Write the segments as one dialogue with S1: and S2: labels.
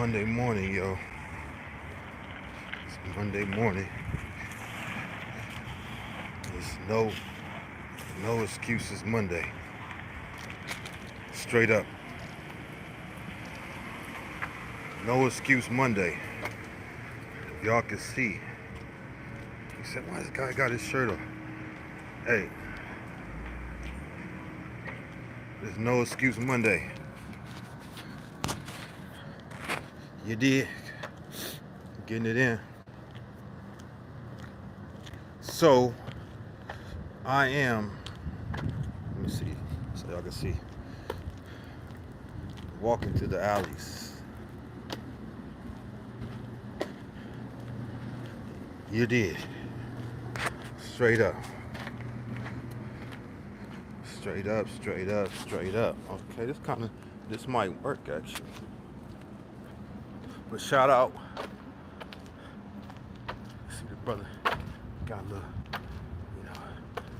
S1: Monday morning, yo. It's Monday morning. It's no excuses Monday. Straight up. No excuse Monday. Y'all can see. He said, why this guy got his shirt off? Hey. There's no excuse Monday. You did. Getting it in. So, I am, let me see, so y'all can see, walking to the alleys. You did. Straight up. Straight up, straight up, straight up. Okay, this might work actually. But shout out. See the brother got a little,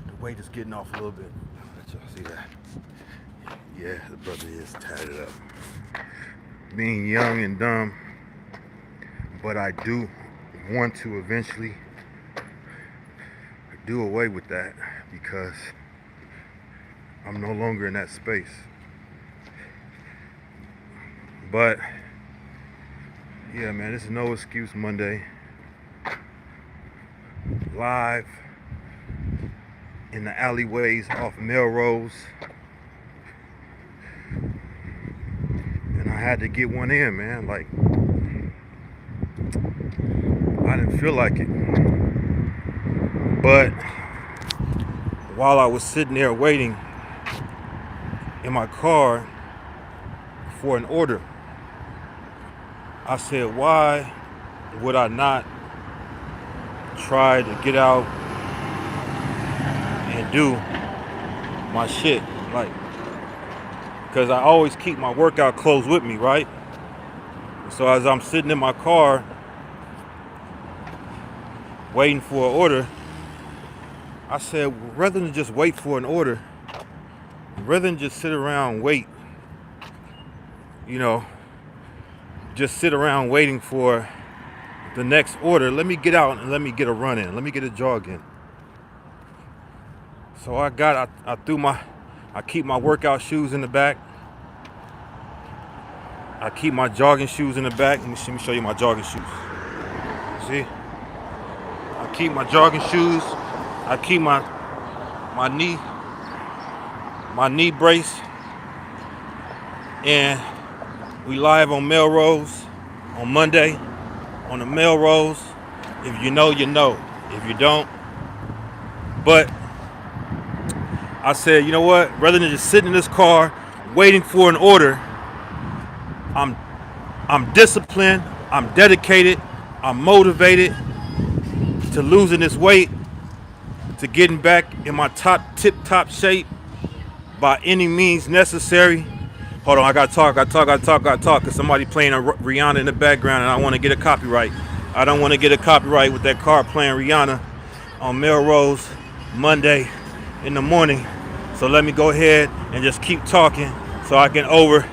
S1: the weight is getting off a little bit. Let y'all see that. Yeah, the brother is tatted up. Being young and dumb, but I do want to eventually do away with that because I'm no longer in that space. But yeah, man, this is no excuse Monday. Live in the alleyways off Melrose. And I had to get one in, man. Like, I didn't feel like it. But while I was sitting there waiting in my car for an order, I said, why would I not try to get out and do my shit? Like, because I always keep my workout clothes with me, right? So as I'm sitting in my car waiting for an order, I said, rather than just wait for an order, rather than just sit around and wait, just sit around waiting for the next order, let me get out and let me get a run in. Let me get a jog in. So I keep my workout shoes in the back. I keep my jogging shoes in the back. Let me show you my jogging shoes. See? I keep my jogging shoes. I keep my knee brace. And we live on Melrose on Monday on the Melrose. If you know, you know. If you don't. But I said, you know what? Rather than just sitting in this car waiting for an order, I'm disciplined, I'm dedicated, I'm motivated to losing this weight, to getting back in my tip-top shape by any means necessary. Hold on, I gotta talk, because somebody playing a Rihanna in the background and I want to get a copyright. I don't want to get a copyright with that car playing Rihanna on Melrose Monday in the morning. So let me go ahead and just keep talking so I can overdo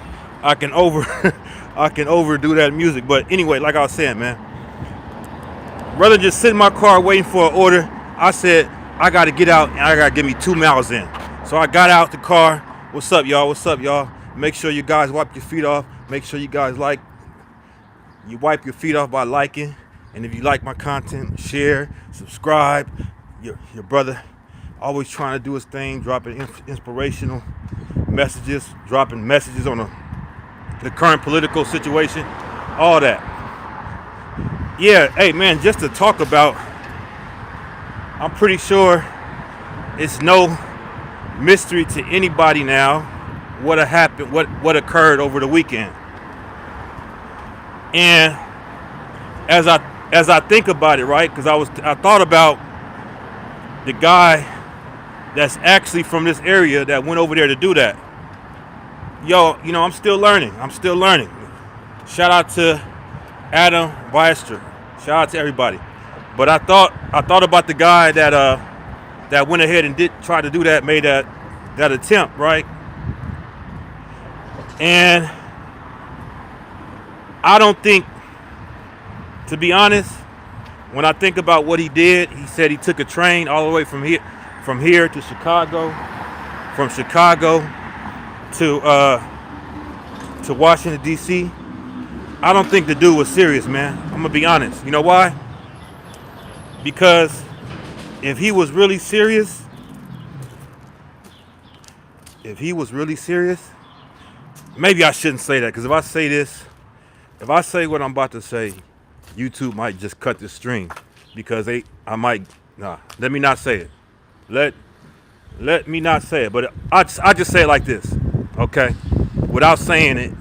S1: that music. But anyway, like I was saying, man, rather than just sit in my car waiting for an order, I said, I got to get out and I got to get me 2 miles in. So I got out the car. What's up, y'all? What's up, y'all? Make sure you guys wipe your feet off. Make sure you guys you wipe your feet off by liking. And if you like my content, share, subscribe. Your brother always trying to do his thing, dropping inspirational messages, dropping messages on the current political situation, all that. Yeah, hey man, just to talk about, I'm pretty sure it's no mystery to anybody now what happened, what occurred over the weekend. And as I think about it, right, because I thought about the guy that's actually from this area that went over there to do that. Yo, I'm still learning. Shout out to Adam Weistra. Shout out to everybody. But I thought about the guy that went ahead and try to do that, made that attempt, right? And I don't think, to be honest, when I think about what he did, he said he took a train all the way from here to Chicago, from Chicago to Washington D.C. I don't think the dude was serious, man. I'm gonna be honest. You know why? Because if he was really serious, maybe I shouldn't say that, because if I say this, if I say what I'm about to say, YouTube might just cut the stream, because let me not say it. Let me not say it, but I just say it like this, okay? Without saying it,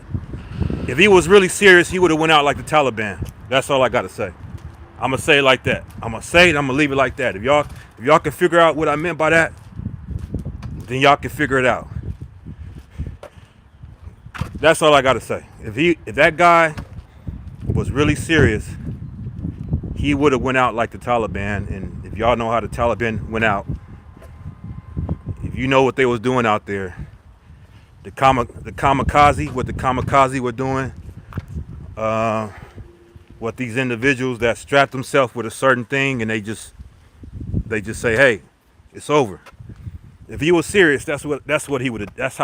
S1: if he was really serious, he would have went out like the Taliban. That's all I gotta say. I'm gonna say it like that. I'm gonna say it. I'm gonna leave it like that. If y'all can figure out what I meant by that, then y'all can figure it out. That's all I gotta say. If that guy was really serious, he would have went out like the Taliban. And if y'all know how the Taliban went out, if you know what they was doing out there, the kamikaze, what the kamikaze were doing, what these individuals that strap themselves with a certain thing and they just say, hey, it's over. If he was serious, that's how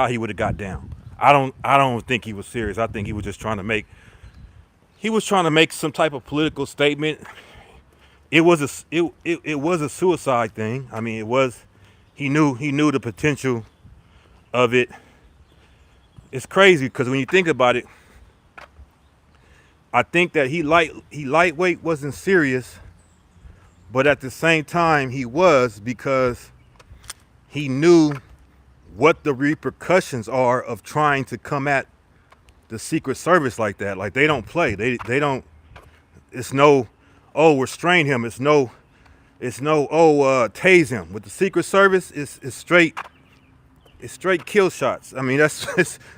S1: he would have got down. I don't think he was serious. I think he was just trying to make some type of political statement. It was a suicide thing. I mean, he knew the potential of it. It's crazy because when you think about it, I think that he lightweight wasn't serious, but at the same time he was, because he knew what the repercussions are of trying to come at the Secret Service like that. Like, they don't play. They don't. It's no, oh, restrain him. It's no, tase him. With the Secret Service, it's straight kill shots. I mean,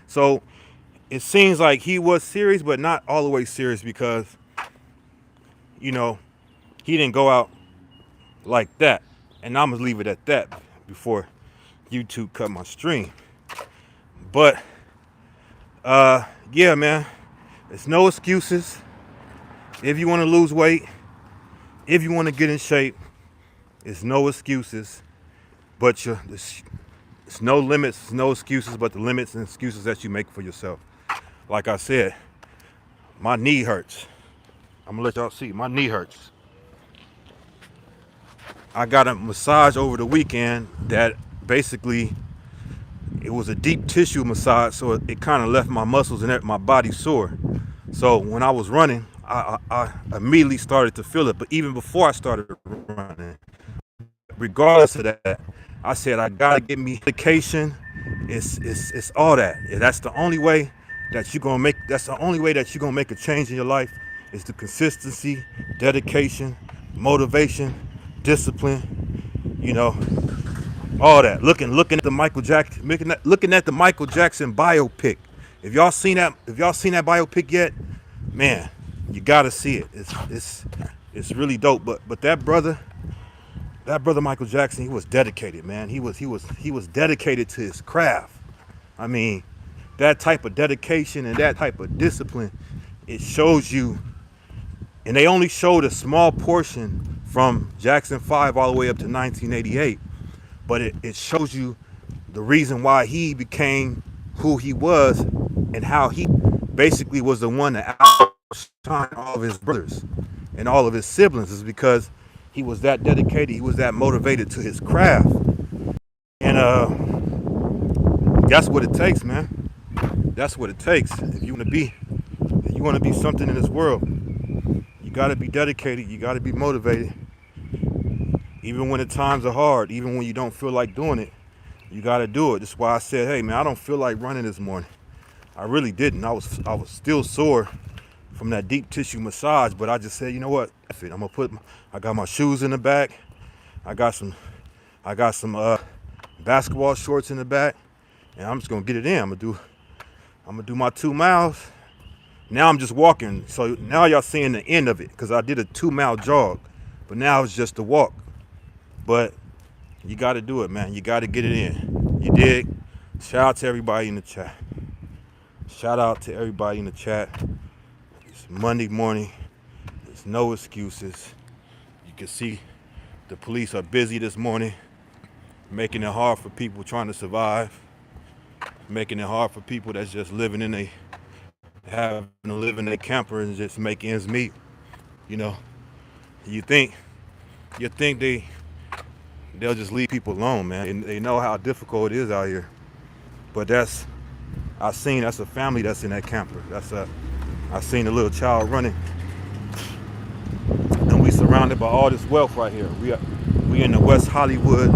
S1: so it seems like he was serious, but not all the way serious, because, he didn't go out like that. And I'm gonna leave it at that before YouTube cut my stream. But yeah, man, there's no excuses. If you want to lose weight, if you want to get in shape, it's no excuses, but it's no limits, no excuses, but the limits and excuses that you make for yourself. Like I said, my knee hurts. I'm gonna let y'all see, my knee hurts. I got a massage over the weekend that basically, it was a deep tissue massage, so it kind of left my muscles and my body sore. So when I was running, I immediately started to feel it. But even before I started running, regardless of that, I said, I gotta get me medication. It's all that. That's the only way that you're gonna make. That's the only way that you're gonna make a change in your life, is the consistency, dedication, motivation, discipline. All that. Looking at the Michael Jackson, looking at the Michael Jackson biopic. If y'all seen that biopic yet, man, you gotta see it. It's really dope. But that brother Michael Jackson, he was dedicated, man. He was dedicated to his craft. I mean, that type of dedication and that type of discipline, it shows you. And they only showed a small portion from Jackson 5 all the way up to 1988. But it shows you the reason why he became who he was, and how he basically was the one that outshined all of his brothers and all of his siblings, is because he was that dedicated, he was that motivated to his craft. And that's what it takes, man. That's what it takes. If you want to be something in this world, you got to be dedicated, you got to be motivated. Even when the times are hard, even when you don't feel like doing it, you got to do it. That's why I said, hey, man, I don't feel like running this morning. I really didn't. I was still sore from that deep tissue massage, but I just said, you know what? I got my shoes in the back. I got some basketball shorts in the back, and I'm just gonna get it in. I'm gonna do my 2 miles. Now I'm just walking. So now y'all seeing the end of it, because I did a 2-mile jog, but now it's just a walk. But you got to do it, man. You got to get it in. You dig? Shout out to everybody in the chat. Monday morning. There's no excuses. You can see the police are busy this morning, making it hard for people trying to survive, making it hard for people that's just having to live in a camper and just make ends meet. You know, you think they'll just leave people alone, man. And they know how difficult it is out here. But that's a family that's in that camper. I seen a little child running, and we surrounded by all this wealth right here. We in the West Hollywood,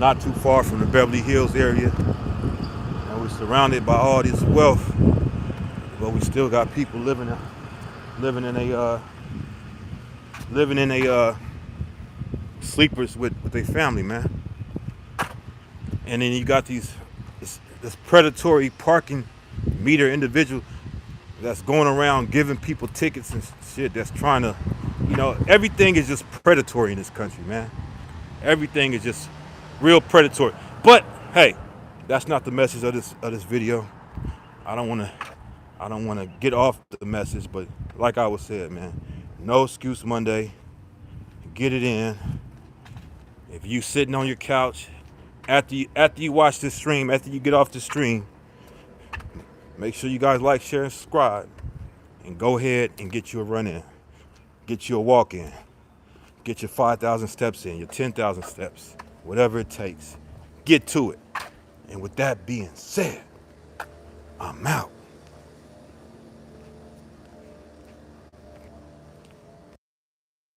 S1: not too far from the Beverly Hills area, and we're surrounded by all this wealth. But we still got people living in a sleepers with their family, man. And then you got this predatory parking meter individual that's going around giving people tickets and shit, that's trying to, everything is just predatory in this country, man. Everything is just real predatory. But hey, that's not the message of this video. I don't want to get off the message, but like I was said, man, no excuse Monday. Get it in. If you sitting on your couch after you watch this stream, after you get off the stream, make sure you guys like, share, and subscribe, and go ahead and get you a run in, get you a walk in, get your 5,000 steps in, your 10,000 steps, whatever it takes. Get to it. And with that being said, I'm out.